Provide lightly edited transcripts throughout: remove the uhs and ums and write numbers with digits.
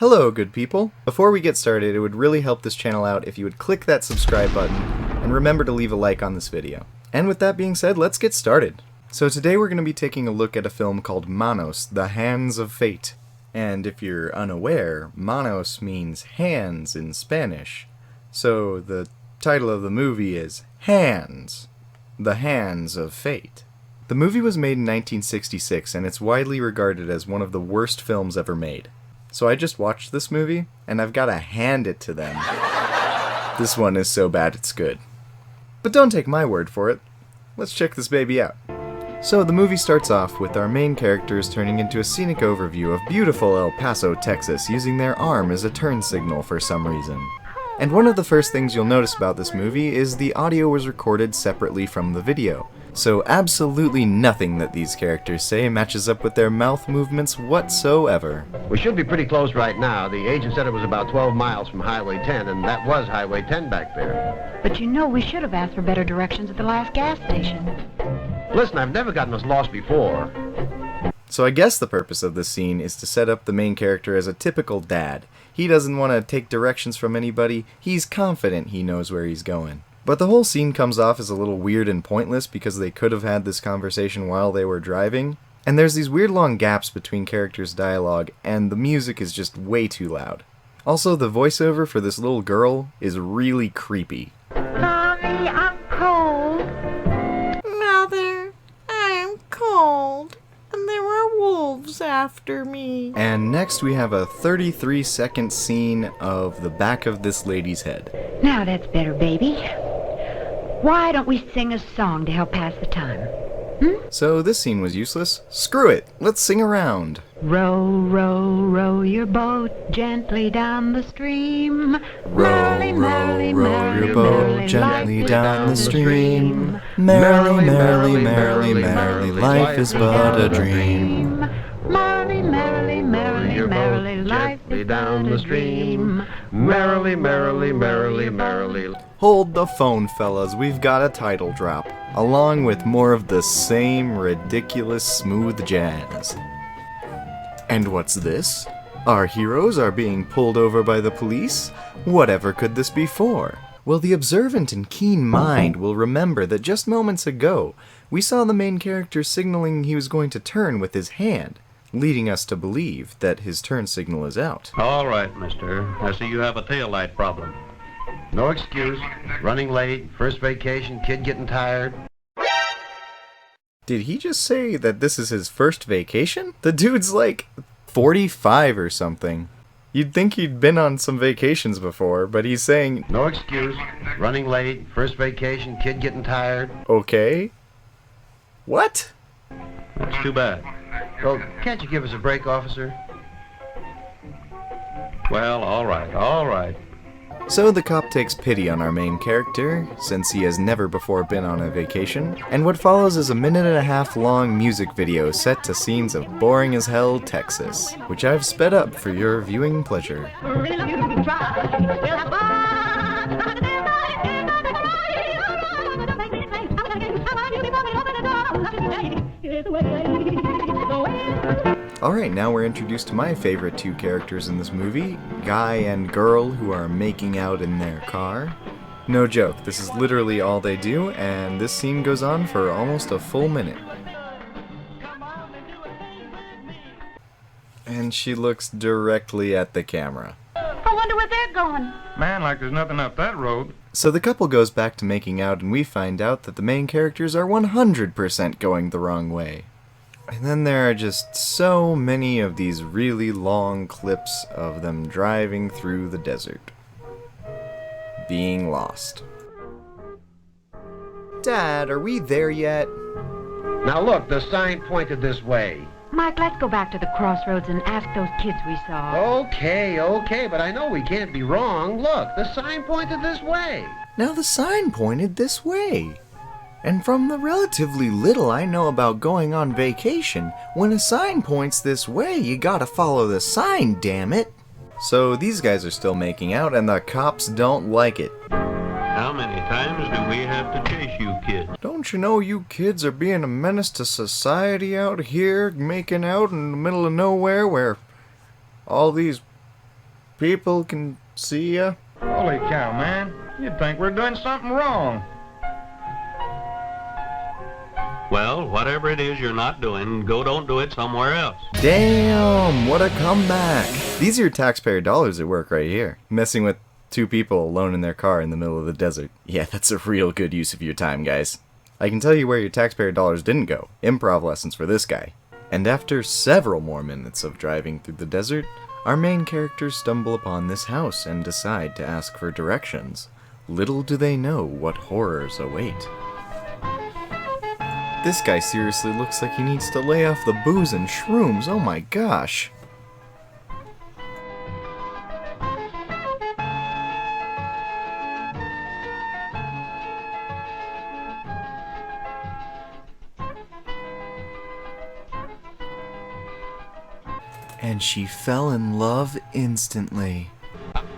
Hello, good people. Before we get started, it would really help this channel out if you would click that subscribe button and remember to leave a like on this video. And with that being said, let's get started. So today we're going to be taking a look at a film called Manos, The Hands of Fate. And if you're unaware, Manos means hands in Spanish. So the title of the movie is Hands, The Hands of Fate. The movie was made in 1966 and it's widely regarded as one of the worst films ever made. So I just watched this movie, and I've got to hand it to them. This one is so bad it's good. But don't take my word for it. Let's check this baby out. So the movie starts off with our main characters turning into a scenic overview of beautiful El Paso, Texas, using their arm as a turn signal for some reason. And one of the first things you'll notice about this movie is the audio was recorded separately from the video. So absolutely nothing that these characters say matches up with their mouth movements whatsoever. We should be pretty close right now. The agent said it was about 12 miles from Highway 10, and that was Highway 10 back there. But you know, we should have asked for better directions at the last gas station. Listen, I've never gotten us lost before. So I guess the purpose of this scene is to set up the main character as a typical dad. He doesn't want to take directions from anybody, he's confident he knows where he's going. But the whole scene comes off as a little weird and pointless because they could have had this conversation while they were driving. And there's these weird long gaps between characters' dialogue, and the music is just way too loud. Also, the voiceover for this little girl is really creepy. Mommy, I'm cold. Mother, I'm cold, and there are wolves after me. And next we have a 33-second scene of the back of this lady's head. Now that's better, baby. Why don't we sing a song to help pass the time? So this scene was useless. Screw it, let's sing around. Row, row, row your boat gently down the stream. Row, row, row your boat gently down the stream. Merrily, merrily, merrily, merrily, life is but a dream. Merrily, merrily, merrily, merrily, life is Down but the a stream. dream. Merrily, merrily, merrily, merrily. Hold the phone, fellas, we've got a title drop, along with more of the same ridiculous smooth jazz. And what's this? Our heroes are being pulled over by the police? Whatever could this be for? Well, the observant and keen mind will remember that just moments ago, we saw the main character signaling he was going to turn with his hand, leading us to believe that his turn signal is out. All right, mister. I see you have a taillight problem. No excuse. Running late, first vacation, kid getting tired. Did he just say that this is his first vacation? The dude's like 45 or something. You'd think he'd been on some vacations before, but he's saying, No excuse. Running late, first vacation, kid getting tired. okay? What? That's too bad. Oh, can't you give us a break, officer? Well, all right, all right. So the cop takes pity on our main character, since he has never before been on a vacation, and what follows is a 1.5-minute long music video set to scenes of boring as hell Texas, which I've sped up for your viewing pleasure. Alright, now we're introduced to my favorite two characters in this movie, guy and girl who are making out in their car. No joke, this is literally all they do, and this scene goes on for almost a full minute. And she looks directly at the camera. I wonder where they're going. Man, like there's nothing up that road. So the couple goes back to making out, and we find out that the main characters are 100% going the wrong way. And then there are just so many of these really long clips of them driving through the desert. Being lost. Dad, are we there yet? Now look, the sign pointed this way. Mike, let's go back to the crossroads and ask those kids we saw. Okay, but I know we can't be wrong. Look, the sign pointed this way. Now the sign pointed this way. And from the relatively little I know about going on vacation, when a sign points this way, you gotta follow the sign, damn it. So these guys are still making out, and the cops don't like it. How many times do we have to chase you kids? Don't you know you kids are being a menace to society out here, making out in the middle of nowhere where all these people can see ya. Holy cow, man. You'd think we're doing something wrong. Well, whatever it is you're not doing, don't do it somewhere else. Damn, what a comeback. These are your taxpayer dollars at work right here. Messing with two people alone in their car in the middle of the desert. Yeah, that's a real good use of your time, guys. I can tell you where your taxpayer dollars didn't go. Improv lessons for this guy. And after several more minutes of driving through the desert, our main characters stumble upon this house and decide to ask for directions. Little do they know what horrors await. This guy seriously looks like he needs to lay off the booze and shrooms, oh my gosh. And she fell in love instantly.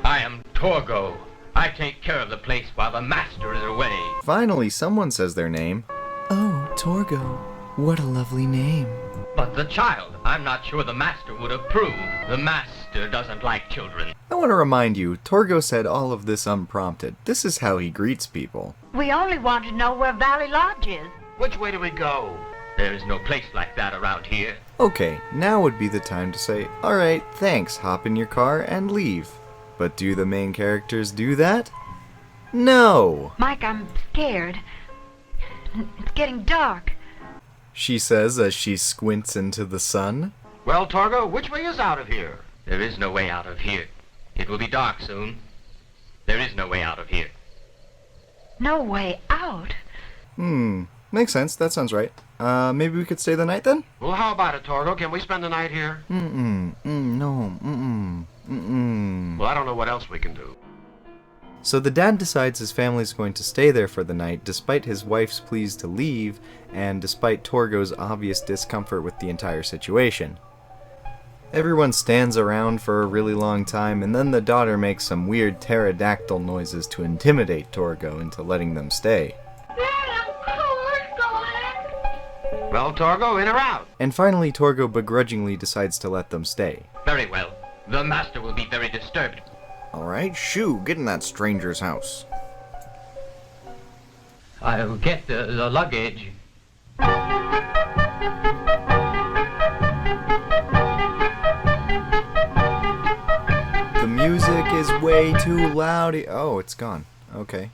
I am Torgo. I take care of the place while the master is away. Finally, someone says their name. Oh, Torgo. What a lovely name. But the child, I'm not sure the master would approve. The master doesn't like children. I want to remind you, Torgo said all of this unprompted. This is how he greets people. We only want to know where Valley Lodge is. Which way do we go? There is no place like that around here. Okay, now would be the time to say, alright, thanks, hop in your car and leave. But do the main characters do that? No! Mike, I'm scared. It's getting dark. She says as she squints into the sun. Well, Torgo, which way is out of here? There is no way out of here. It will be dark soon. There is no way out of here. No way out? Makes sense, that sounds right. Maybe we could stay the night then? Well, how about it, Torgo? Can we spend the night here? No, Well, I don't know what else we can do. So the dad decides his family's going to stay there for the night, despite his wife's pleas to leave, and despite Torgo's obvious discomfort with the entire situation. Everyone stands around for a really long time, and then the daughter makes some weird pterodactyl noises to intimidate Torgo into letting them stay. Well, Torgo, in or out? And finally, Torgo begrudgingly decides to let them stay. Very well. The master will be very disturbed. Alright, shoo, get in that stranger's house. I'll get the luggage. The music is way too loud. Oh, it's gone. Okay.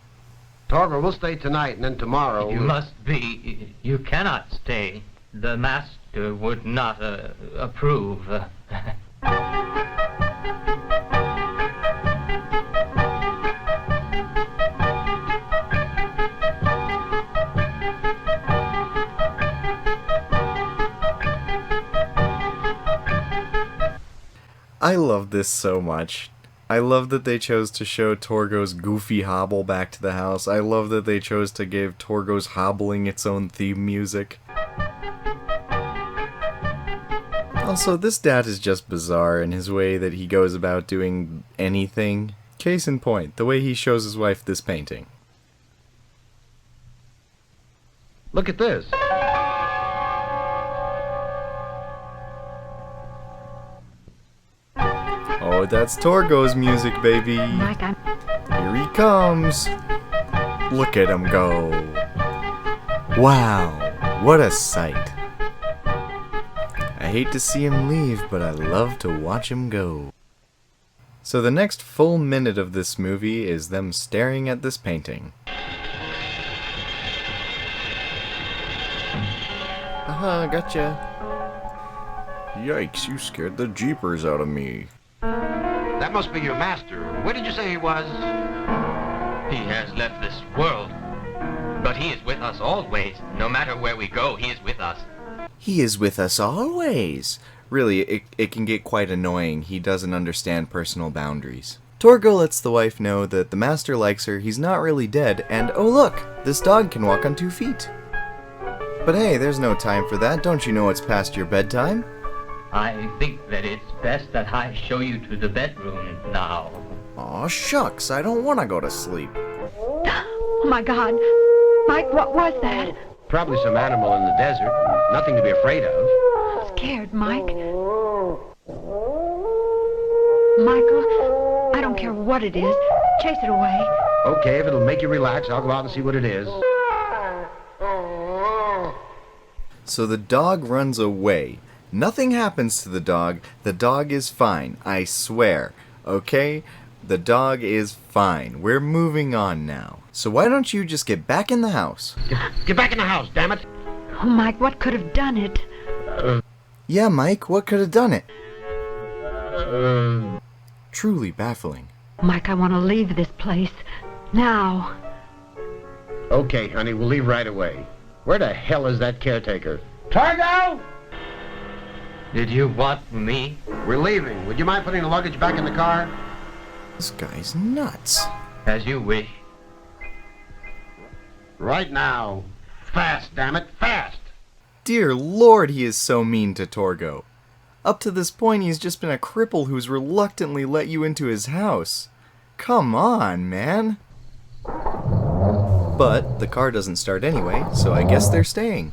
Torgo, we'll stay tonight, and then tomorrow... You cannot stay. The master would not approve. I love this so much. I love that they chose to show Torgo's goofy hobble back to the house. I love that they chose to give Torgo's hobbling its own theme music. Also, this dad is just bizarre in his way that he goes about doing anything. Case in point, the way he shows his wife this painting. Look at this. Oh, that's Torgo's music, baby. Mike, I'm... Here he comes. Look at him go. Wow, what a sight. I hate to see him leave, but I love to watch him go. So the next full minute of this movie is them staring at this painting. Haha, gotcha. Yikes, you scared the jeepers out of me. That must be your master. Where did you say he was? He has left this world. But he is with us always. No matter where we go, he is with us. He is with us always. Really, it can get quite annoying. He doesn't understand personal boundaries. Torgo lets the wife know that the master likes her, he's not really dead, and oh look, this dog can walk on 2 feet. But hey, there's no time for that. Don't you know it's past your bedtime? I think that it's best that I show you to the bedroom now. Aw, shucks, I don't want to go to sleep. Oh, my God. Mike, what was that? Probably some animal in the desert. Nothing to be afraid of. I'm scared, Mike. Michael, I don't care what it is. Chase it away. Okay, if it'll make you relax, I'll go out and see what it is. So the dog runs away. Nothing happens to the dog. The dog is fine, I swear. Okay? The dog is fine. We're moving on now. So why don't you just get back in the house? Get back in the house, damn it! Oh, Mike, what could have done it? Yeah, Mike, what could have done it? Truly baffling. Mike, I want to leave this place. Now. Okay, honey, we'll leave right away. Where the hell is that caretaker? Torgo! Did you want me? We're leaving. Would you mind putting the luggage back in the car? This guy's nuts. As you wish. Right now. Fast, damn it, fast! Dear Lord, he is so mean to Torgo. Up to this point, he's just been a cripple who's reluctantly let you into his house. Come on, man. But the car doesn't start anyway, so I guess they're staying.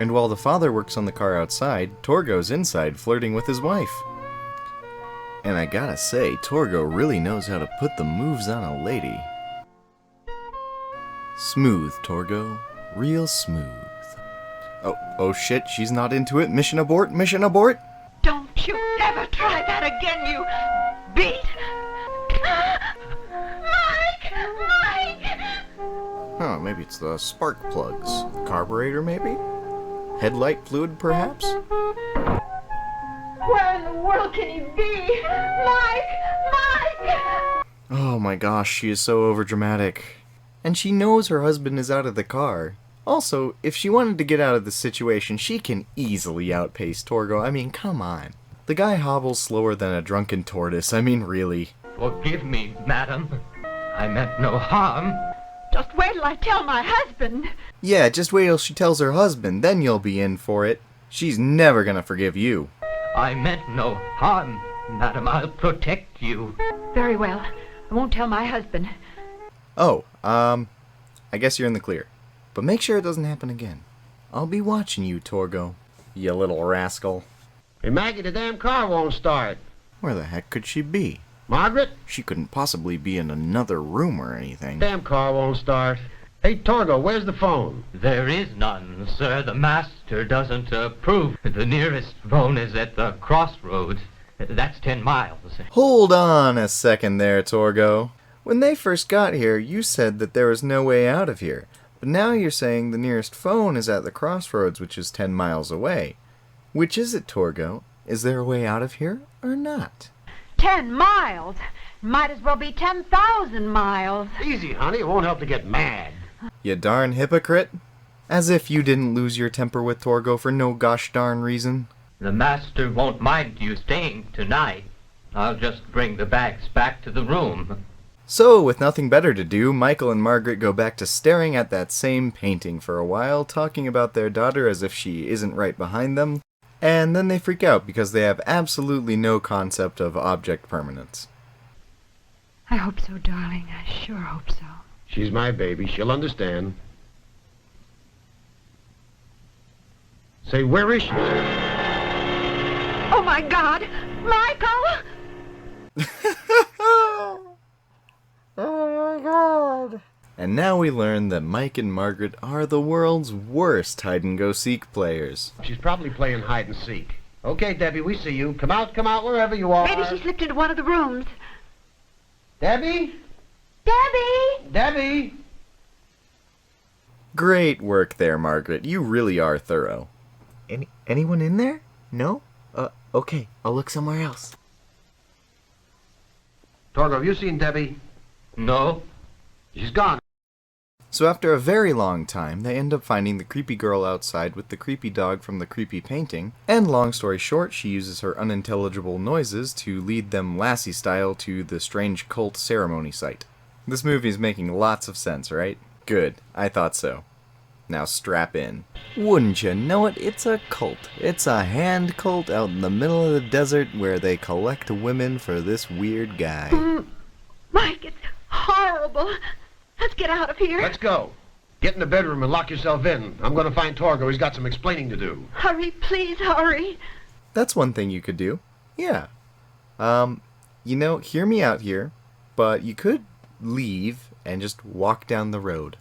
And while the father works on the car outside, Torgo's inside flirting with his wife. And I gotta say, Torgo really knows how to put the moves on a lady. Smooth, Torgo. Real smooth. Oh shit, she's not into it. Mission abort, mission abort. Don't you ever try that again, you beast! Mike! Oh, maybe it's the spark plugs. Carburetor, maybe? Headlight fluid, perhaps? Where in the world can he be? Mike! Oh my gosh, she is so overdramatic. And she knows her husband is out of the car. Also, if she wanted to get out of the situation, she can easily outpace Torgo. I mean, come on. The guy hobbles slower than a drunken tortoise. I mean, really. Forgive me, madam. I meant no harm. Just wait till I tell my husband. Yeah, just wait till she tells her husband, then you'll be in for it. She's never gonna forgive you. I meant no harm, madam. I'll protect you. Very well. I won't tell my husband. Oh, I guess you're in the clear. But make sure it doesn't happen again. I'll be watching you, Torgo. You little rascal. Hey, Maggie, the damn car won't start. Where the heck could she be? Margaret? She couldn't possibly be in another room or anything. Damn car won't start. Hey, Torgo, where's the phone? There is none, sir. The master doesn't approve. The nearest phone is at the crossroads. That's 10 miles. Hold on a second there, Torgo. When they first got here, you said that there was no way out of here. But now you're saying the nearest phone is at the crossroads, which is 10 miles away. Which is it, Torgo? Is there a way out of here or not? 10 miles? Might as well be 10,000 miles. Easy, honey. It won't help to get mad. You darn hypocrite. As if you didn't lose your temper with Torgo for no gosh darn reason. The master won't mind you staying tonight. I'll just bring the bags back to the room. So, with nothing better to do, Michael and Margaret go back to staring at that same painting for a while, talking about their daughter as if she isn't right behind them, and then they freak out because they have absolutely no concept of object permanence. I hope so, darling. I sure hope so. She's my baby. She'll understand. Say, where is she? Oh, my God! Michael! Oh my God. And now we learn that Mike and Margaret are the world's worst hide-and-go-seek players. She's probably playing hide and seek. Okay, Debbie, we see you. Come out, wherever you are. Maybe she slipped into one of the rooms. Debbie? Debbie! Debbie? Great work there, Margaret. You really are thorough. Anyone in there? No? Okay. I'll look somewhere else. Torgo, have you seen Debbie? No? She's gone. So after a very long time, they end up finding the creepy girl outside with the creepy dog from the creepy painting, and long story short, she uses her unintelligible noises to lead them Lassie style to the strange cult ceremony site. This movie's making lots of sense, right? Good, I thought so. Now strap in. Wouldn't you know it, it's a cult. It's a hand cult out in the middle of the desert where they collect women for this weird guy. Mike, it's horrible. Let's get out of here. Let's go. Get in the bedroom and lock yourself in. I'm going to find Torgo. He's got some explaining to do. Hurry, please, hurry. That's one thing you could do. Yeah. You know, hear me out here, but you could leave and just walk down the road.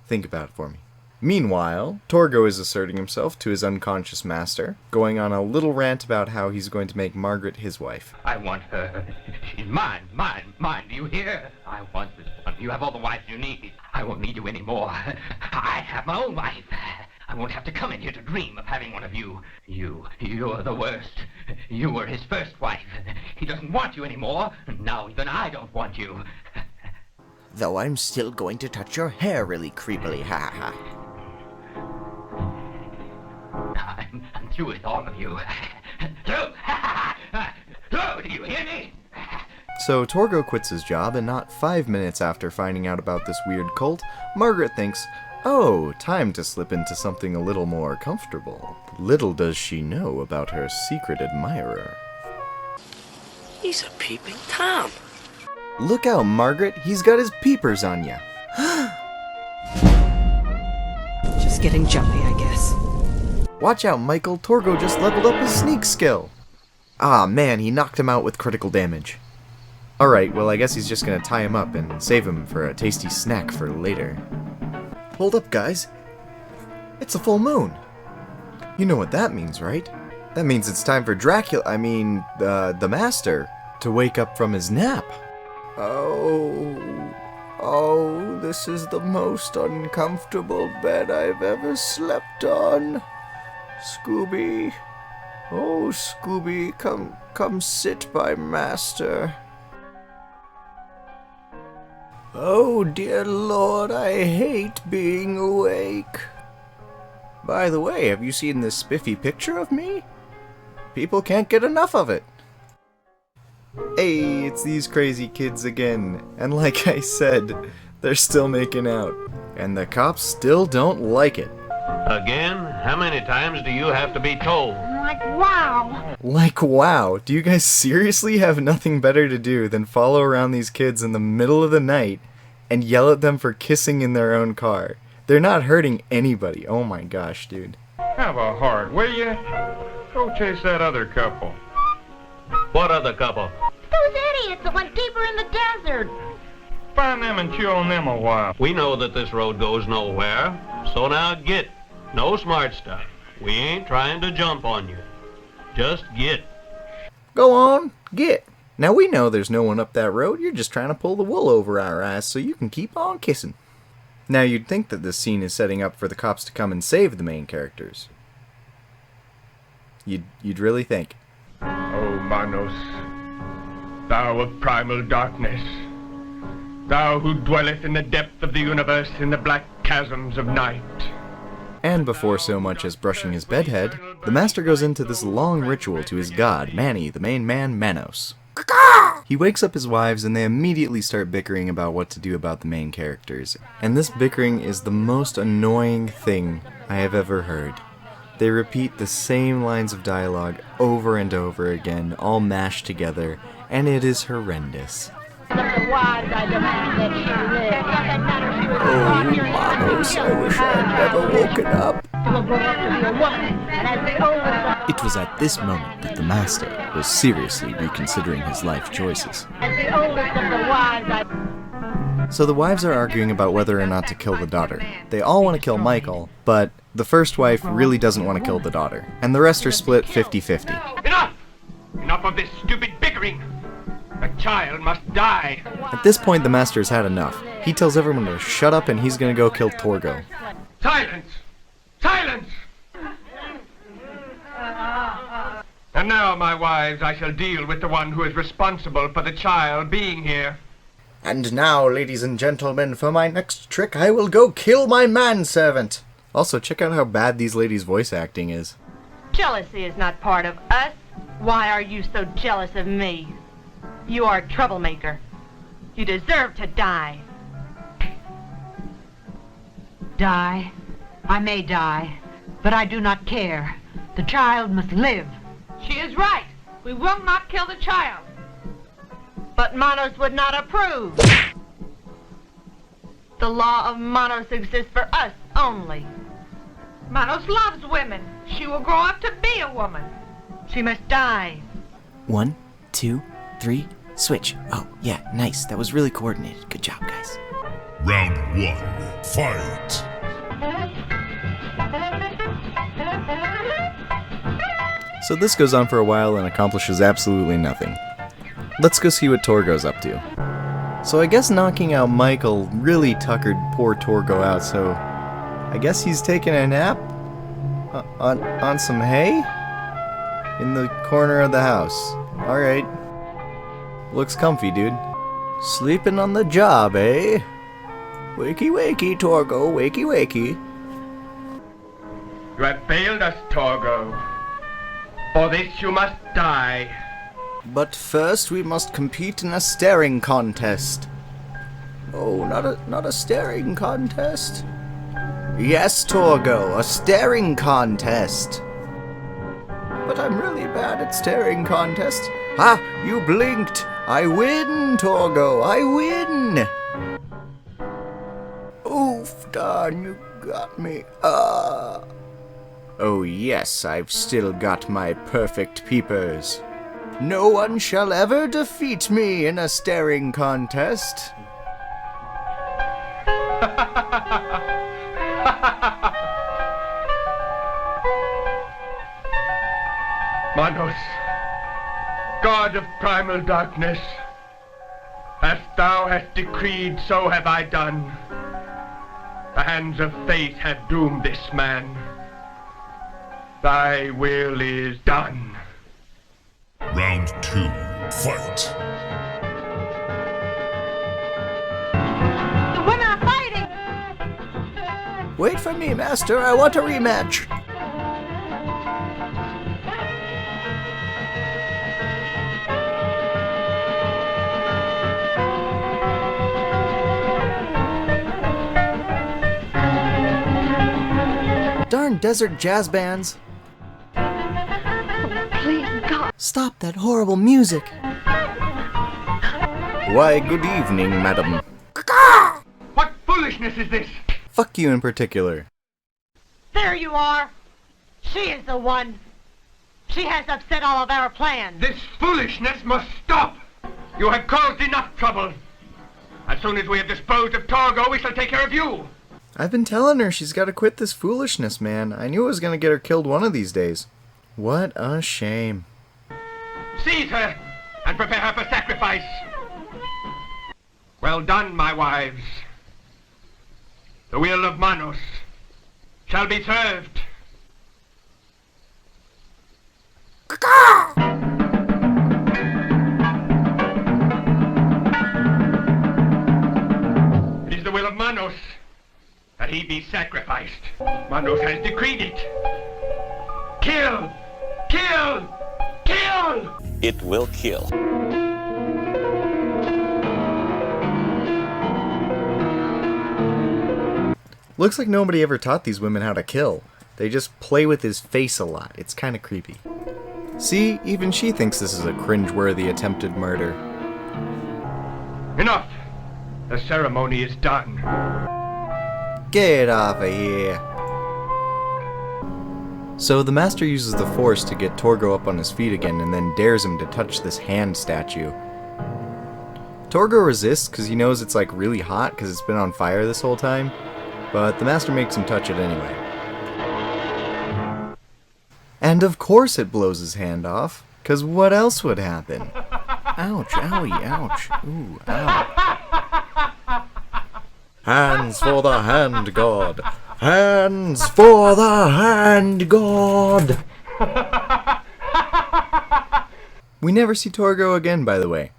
Think about it for me. Meanwhile, Torgo is asserting himself to his unconscious master, going on a little rant about how he's going to make Margaret his wife. I want her. She's mine. Do you hear? I want this one. You have all the wives you need. I won't need you anymore. I have my own wife. I won't have to come in here to dream of having one of you. You're the worst. You were his first wife. He doesn't want you anymore. Now even I don't want you. Though I'm still going to touch your hair really creepily, ha ha ha. I'm through with all of you. Through! Through! Do you hear me? So Torgo quits his job, and not 5 minutes after finding out about this weird cult, Margaret thinks, oh, time to slip into something a little more comfortable. Little does she know about her secret admirer. He's a peeping Tom. Look out, Margaret, he's got his peepers on ya. Just getting jumpy, I guess. Watch out, Michael, Torgo just leveled up his sneak skill. Ah, man, he knocked him out with critical damage. Alright, well I guess he's just gonna tie him up and save him for a tasty snack for later. Hold up, guys. It's a full moon. You know what that means, right? That means it's time for the Master, to wake up from his nap. Oh, this is the most uncomfortable bed I've ever slept on. Scooby. Oh, Scooby, come sit by Master. Oh, dear Lord, I hate being awake. By the way, have you seen this spiffy picture of me? People can't get enough of it. Hey, it's these crazy kids again. And like I said, they're still making out. And the cops still don't like it. Again? How many times do you have to be told? Like, wow. Like, wow, do you guys seriously have nothing better to do than follow around these kids in the middle of the night and yell at them for kissing in their own car? They're not hurting anybody. Oh my gosh, dude. Have a heart, will you? Go chase that other couple. What other couple? Those idiots that went deeper in the desert. Find them and chew on them a while. We know that this road goes nowhere, so now get. No smart stuff. We ain't trying to jump on you. Just get. Go on, get. Now we know there's no one up that road. You're just trying to pull the wool over our eyes so you can keep on kissing. Now you'd think that this scene is setting up for the cops to come and save the main characters. You'd really think. Oh, Manos, thou of primal darkness, thou who dwelleth in the depth of the universe in the black chasms of night. And before so much as brushing his bedhead, the Master goes into this long ritual to his god, Manny, the main man, Manos. He wakes up his wives and they immediately start bickering about what to do about the main characters. And this bickering is the most annoying thing I have ever heard. They repeat the same lines of dialogue over and over again, all mashed together, and it is horrendous. Oh, Manos, I wish I had never woken up. It was at this moment that the Master was seriously reconsidering his life choices. So the wives are arguing about whether or not to kill the daughter. They all want to kill Michael, but the first wife really doesn't want to kill the daughter, and the rest are split 50-50. Enough! Enough of this stupid bickering! The child must die! At this point, the Master's had enough. He tells everyone to shut up and he's gonna go kill Torgo. Silence! Silence! And now, my wives, I shall deal with the one who is responsible for the child being here. And now, ladies and gentlemen, for my next trick, I will go kill my manservant. Also, check out how bad these ladies' voice acting is. Jealousy is not part of us. Why are you so jealous of me? You are a troublemaker. You deserve to die. Die? I may die, but I do not care. The child must live. She is right. We will not kill the child. But Manos would not approve. The law of Manos exists for us only. Manos loves women. She will grow up to be a woman. She must die. 1, 2, 3, Switch. Oh, yeah, nice. That was really coordinated. Good job, guys. Round 1. Fight! So this goes on for a while and accomplishes absolutely nothing. Let's go see what Torgo's up to. So I guess knocking out Michael really tuckered poor Torgo out, so I guess he's taking a nap on some hay in the corner of the house. Alright. Looks comfy, dude. Sleeping on the job, eh? Wakey wakey, Torgo, wakey wakey. You have failed us, Torgo. For this you must die. But first we must compete in a staring contest. Oh, not a staring contest? Yes, Torgo, a staring contest. But I'm really bad at staring contests. Ha! You blinked! I win, Torgo! I win! Oof, darn, you got me. Oh yes, I've still got my perfect peepers. No one shall ever defeat me in a staring contest. Manos, God of primal darkness, as thou hast decreed, so have I done. The hands of fate have doomed this man. Thy will is done. Round 2. Fight! The women are fighting! Wait for me, Master. I want a rematch. Darn desert jazz bands. Please, God. Stop that horrible music. Why, good evening, madam. What foolishness is this? Fuck you in particular. There you are. She is the one. She has upset all of our plans. This foolishness must stop. You have caused enough trouble. As soon as we have disposed of Torgo, we shall take care of you. I've been telling her she's got to quit this foolishness, man. I knew it was going to get her killed one of these days. What a shame. Seize her and prepare her for sacrifice. Well done, my wives. The will of Manos shall be served. It is the will of Manos that he be sacrificed. Manos has decreed it. Kill! Kill! Kill! It will kill. Looks like nobody ever taught these women how to kill. They just play with his face a lot. It's kind of creepy. See, even she thinks this is a cringeworthy attempted murder. Enough! The ceremony is done. Get off of here. So the master uses the force to get Torgo up on his feet again and then dares him to touch this hand statue. Torgo resists because he knows it's like really hot because it's been on fire this whole time, but the master makes him touch it anyway. And of course it blows his hand off, because what else would happen? Ouch, owie, ouch, ooh, ow. Hands for the hand god! Hands for the hand god! We never see Torgo again, by the way.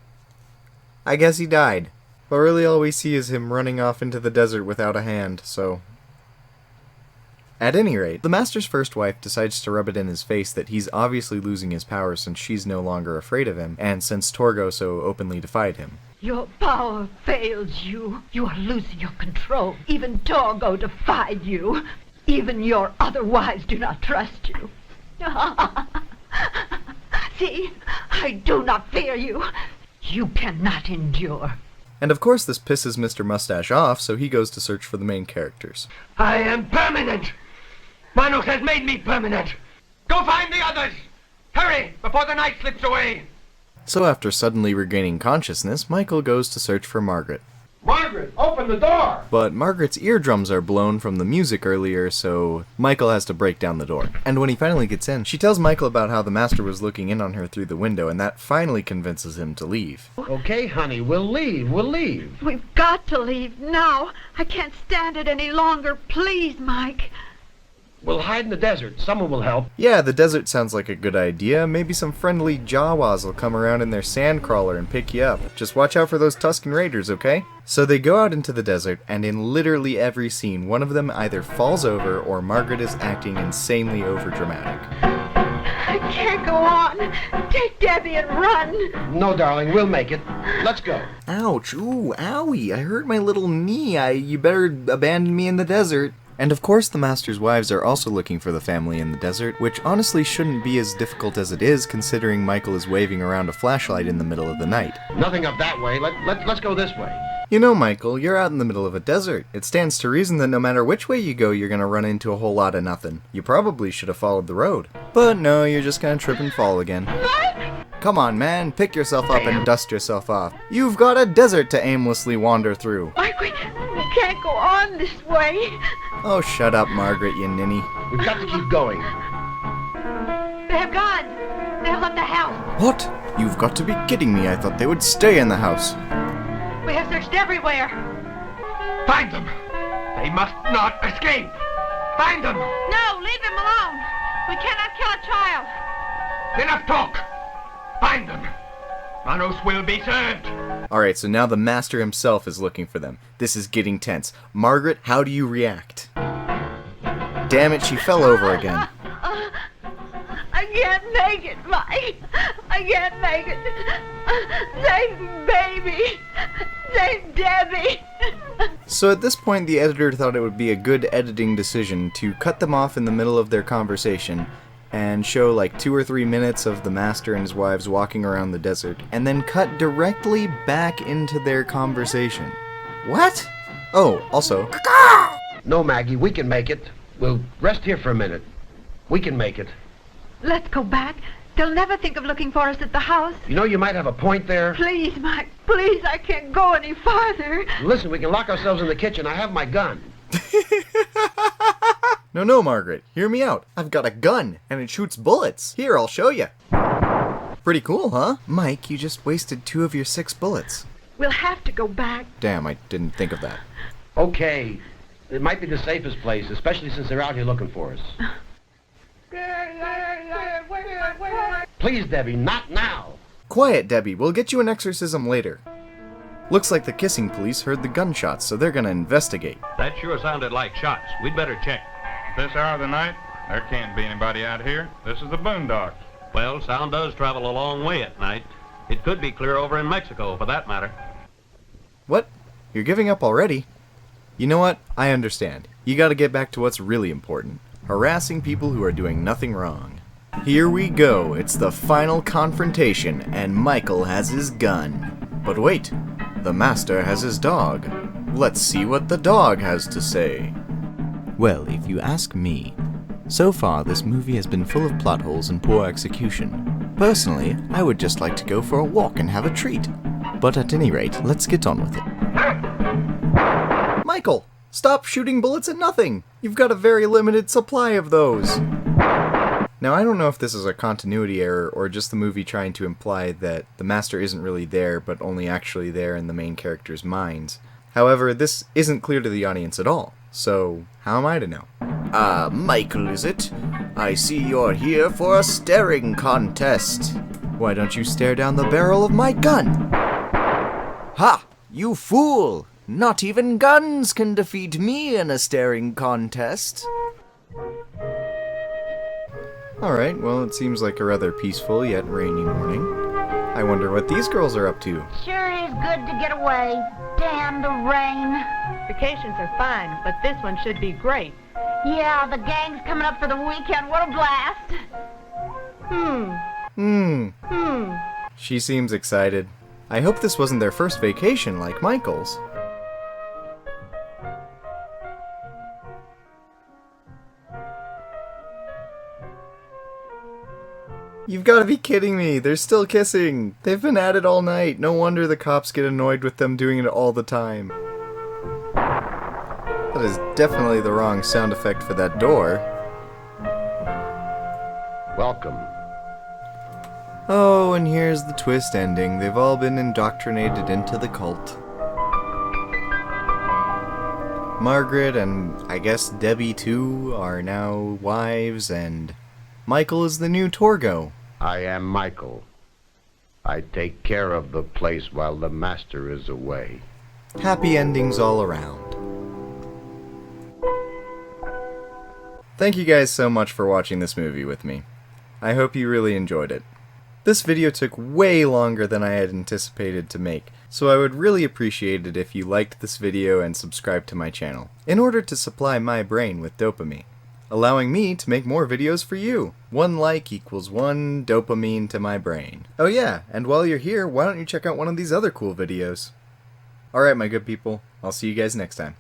I guess he died. But really all we see is him running off into the desert without a hand, so... At any rate, the master's first wife decides to rub it in his face that he's obviously losing his power since she's no longer afraid of him, and since Torgo so openly defied him. Your power fails you. You are losing your control. Even Torgo defied you. Even your other wives do not trust you. See, I do not fear you. You cannot endure. And of course this pisses Mr. Mustache off, so he goes to search for the main characters. I am permanent! Manos has made me permanent! Go find the others! Hurry, before the night slips away! So after suddenly regaining consciousness, Michael goes to search for Margaret. Margaret, open the door! But Margaret's eardrums are blown from the music earlier, so Michael has to break down the door. And when he finally gets in, she tells Michael about how the master was looking in on her through the window, and that finally convinces him to leave. Okay, honey, we'll leave. We've got to leave now. I can't stand it any longer. Please, Mike. We'll hide in the desert. Someone will help. Yeah, the desert sounds like a good idea. Maybe some friendly Jawas will come around in their sand crawler and pick you up. Just watch out for those Tusken Raiders, okay? So they go out into the desert, and in literally every scene, one of them either falls over or Margaret is acting insanely overdramatic. I can't go on. Take Debbie and run. No, darling, we'll make it. Let's go. Ouch, ooh, owie, I hurt my little knee. You better abandon me in the desert. And of course the master's wives are also looking for the family in the desert, which honestly shouldn't be as difficult as it is considering Michael is waving around a flashlight in the middle of the night. Nothing up that way. Let's go this way. You know, Michael, you're out in the middle of a desert. It stands to reason that no matter which way you go, you're gonna run into a whole lot of nothing. You probably should have followed the road. But no, you're just gonna trip and fall again. Come on, man, pick yourself up and dust yourself off. You've got a desert to aimlessly wander through. Mike, we can't go on this way. Oh, shut up, Margaret, you ninny. We've got to keep going. They have gone. They have left the house. What? You've got to be kidding me. I thought they would stay in the house. We have searched everywhere. Find them! They must not escape! Find them! No, leave him alone. We cannot kill a child. Enough talk! Find them! Manos will be served! Alright, so now the master himself is looking for them. This is getting tense. Margaret, how do you react? Damn it, she fell over again. I can't make it, Mike. I can't make it. Save baby. Save Debbie. So at this point, the editor thought it would be a good editing decision to cut them off in the middle of their conversation and show like 2 or 3 minutes of the master and his wives walking around the desert, and then cut directly back into their conversation. What? Oh, also... No, Maggie, we can make it. We'll rest here for a minute. We can make it. Let's go back. They'll never think of looking for us at the house. You know, you might have a point there. Please, Mike, please, I can't go any farther. Listen, we can lock ourselves in the kitchen. I have my gun. No, Margaret, hear me out. I've got a gun, and it shoots bullets. Here, I'll show you. Pretty cool, huh? Mike, you just wasted 2 of your 6 bullets. We'll have to go back. Damn, I didn't think of that. Okay. It might be the safest place, especially since they're out here looking for us. Please, Debbie, not now. Quiet, Debbie. We'll get you an exorcism later. Looks like the kissing police heard the gunshots, so they're gonna investigate. That sure sounded like shots. We'd better check. This hour of the night, there can't be anybody out here. This is the boondocks. Well, sound does travel a long way at night. It could be clear over in Mexico, for that matter. What? You're giving up already? You know what? I understand. You gotta get back to what's really important. Harassing people who are doing nothing wrong. Here we go. It's the final confrontation, and Michael has his gun. But wait, the master has his dog. Let's see what the dog has to say. Well, if you ask me, so far this movie has been full of plot holes and poor execution. Personally, I would just like to go for a walk and have a treat. But at any rate, let's get on with it. Michael, stop shooting bullets at nothing! You've got a very limited supply of those! Now, I don't know if this is a continuity error or just the movie trying to imply that the master isn't really there, but only actually there in the main characters' minds. However, this isn't clear to the audience at all, so how am I to know? Michael, is it? I see you're here for a staring contest. Why don't you stare down the barrel of my gun? Ha! You fool! Not even guns can defeat me in a staring contest. Alright, well, it seems like a rather peaceful yet rainy morning. I wonder what these girls are up to. Sure is good to get away. Damn the rain. Vacations are fine, but this one should be great. Yeah, the gang's coming up for the weekend. What a blast. She seems excited. I hope this wasn't their first vacation like Michael's. You've got to be kidding me. They're still kissing. They've been at it all night. No wonder the cops get annoyed with them doing it all the time. That is definitely the wrong sound effect for that door. Welcome. Oh, and here's the twist ending. They've all been indoctrinated into the cult. Margaret and I guess Debbie too are now wives, and Michael is the new Torgo. I am Michael. I take care of the place while the master is away. Happy endings all around. Thank you guys so much for watching this movie with me. I hope you really enjoyed it. This video took way longer than I had anticipated to make, so I would really appreciate it if you liked this video and subscribed to my channel, in order to supply my brain with dopamine, allowing me to make more videos for you. 1 like equals 1 dopamine to my brain. Oh yeah, and while you're here, why don't you check out one of these other cool videos? Alright my good people, I'll see you guys next time.